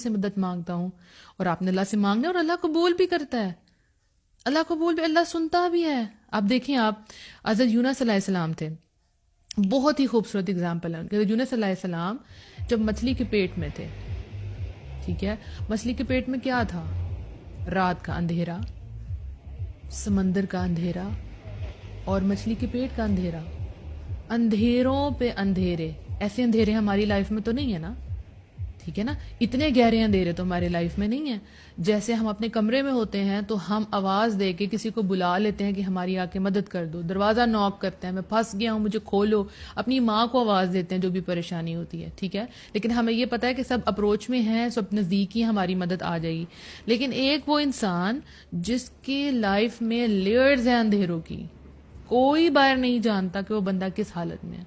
سے مدد مانگتا ہوں، اور آپ نے اللہ سے مانگنا اور اللہ قبول بھی کرتا ہے، اللہ قبول بھی، اللہ سنتا بھی ہے۔ آپ دیکھیں، آپ حضرت یونس علیہ السلام تھے، بہت ہی خوبصورت اگزامپل ہے ان کے۔ حضرت یونس علیہ السلام جب مچھلی کے پیٹ میں تھے، ٹھیک ہے، مچھلی کے پیٹ میں کیا تھا؟ رات کا اندھیرا، سمندر کا اندھیرا، اور مچھلی کے پیٹ کا اندھیرا، اندھیروں پہ اندھیرے۔ ایسے اندھیرے ہماری لائف میں تو نہیں ہے نا، ٹھیک ہے نا، اتنے گہرے اندھیرے تو ہماری لائف میں نہیں ہیں۔ جیسے ہم اپنے کمرے میں ہوتے ہیں تو ہم آواز دے کے کسی کو بلا لیتے ہیں کہ ہماری آ کے مدد کر دو، دروازہ نوک کرتے ہیں، میں پھنس گیا ہوں مجھے کھولو، اپنی ماں کو آواز دیتے ہیں جو بھی پریشانی ہوتی ہے، ٹھیک ہے، لیکن ہمیں یہ پتہ ہے کہ سب اپروچ میں ہیں، سب نزدیک ہی ہماری مدد آ جائے گی۔ لیکن ایک وہ انسان جس کی لائف میں لیئرز ہیں اندھیروں کی، کوئی باہر نہیں جانتا کہ وہ بندہ کس حالت میں ہے۔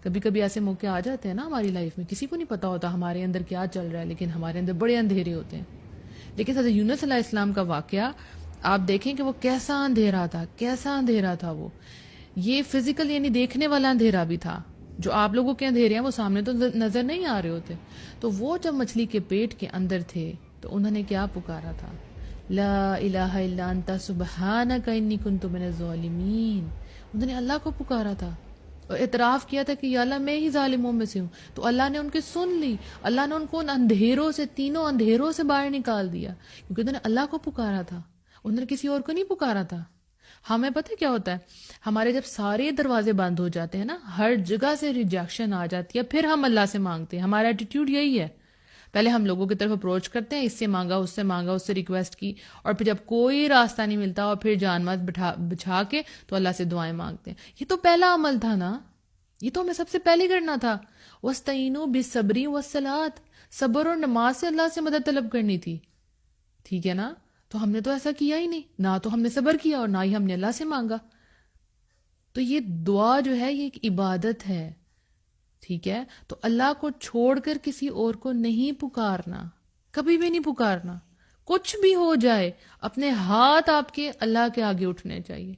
کبھی کبھی ایسے موقع آ جاتے ہیں نا ہماری لائف میں، کسی کو نہیں پتا ہوتا ہمارے اندر کیا چل رہا ہے، لیکن ہمارے اندر بڑے اندھیرے ہوتے ہیں۔ لیکن حضرت یونس علیہ السلام کا واقعہ آپ دیکھیں کہ وہ کیسا اندھیرا تھا، کیسا اندھیرا تھا وہ۔ یہ فزیکل یعنی دیکھنے والا اندھیرا بھی تھا، جو آپ لوگوں کے اندھیرے ہیں وہ سامنے تو نظر نہیں آ رہے ہوتے۔ تو وہ جب مچھلی کے پیٹ کے اندر تھے تو انہوں نے کیا پکارا تھا؟ لا الہ الا انت سبحانک انی کنت من الظالمین۔ انہوں نے اللہ کو پکارا تھا اور اعتراف کیا تھا کہ یا اللہ میں ہی ظالموں میں سے ہوں۔ تو اللہ نے ان کی سن لی، اللہ نے ان کو ان اندھیروں سے، تینوں اندھیروں سے باہر نکال دیا، کیونکہ انہوں نے اللہ کو پکارا تھا، انہوں نے کسی اور کو نہیں پکارا تھا۔ ہمیں پتہ کیا ہوتا ہے، ہمارے جب سارے دروازے بند ہو جاتے ہیں نا، ہر جگہ سے ریجیکشن آ جاتی ہے، پھر ہم اللہ سے مانگتے ہیں۔ ہمارا ایٹیٹیوڈ یہی ہے، پہلے ہم لوگوں کی طرف اپروچ کرتے ہیں، اس سے مانگا، اس سے ریکویسٹ کی، اور پھر جب کوئی راستہ نہیں ملتا اور پھر جان مات بچھا کے تو اللہ سے دعائیں مانگتے ہیں۔ یہ تو پہلا عمل تھا نا، یہ تو ہمیں سب سے پہلے کرنا تھا۔ وَاسْتَعِینُوا بِالصَّبْرِ وَالصَّلَاةِ، صبر اور نماز سے اللہ سے مدد طلب کرنی تھی، ٹھیک ہے نا۔ تو ہم نے تو ایسا کیا ہی نہیں، نہ تو ہم نے صبر کیا اور نہ ہی ہم نے اللہ سے مانگا۔ تو یہ دعا جو ہے یہ ایک عبادت ہے، ٹھیک ہے۔ تو اللہ کو چھوڑ کر کسی اور کو نہیں پکارنا، کبھی بھی نہیں پکارنا۔ کچھ بھی ہو جائے، اپنے ہاتھ آپ کے اللہ کے آگے اٹھنے چاہیے۔